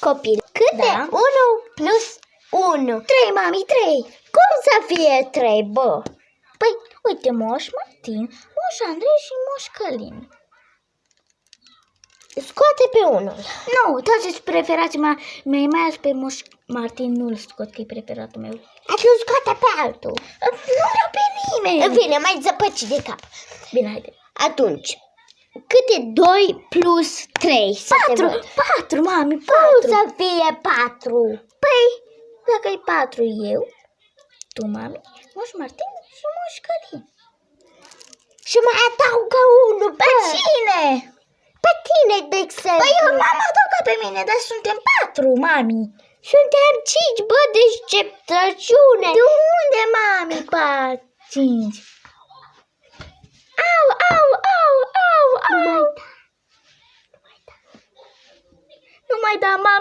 copil. Cât de 1 plus 1? 3, mami, 3. Cum să fie 3, bă? Păi, uite, Moș Martin, Moș Andrei și Moș Călin. Scoate pe unul. Nu, toți sunt preferații mei, mai ales pe Moș Martin nu-l scot, că e preferatul meu. Atunci scoate pe altul. Nu vreau pe nimeni. În fine, mai zăpăci de cap. Bine, haide. Atunci, cât e 2 plus 3? 4, mami, 4. Cum să fie 4? Păi, dacă e 4 eu, tu, mami, Moș Martin și Moș Călin. Și mai adaugă unul. Pe cine? Pe tine, de exemplu. Păi eu m-am adăugat pe mine, dar suntem 4, mami. Suntem 5, bă, deșteptăciune. De unde, mami, 5? Au, au, au, au, au. Nu mai da, mami.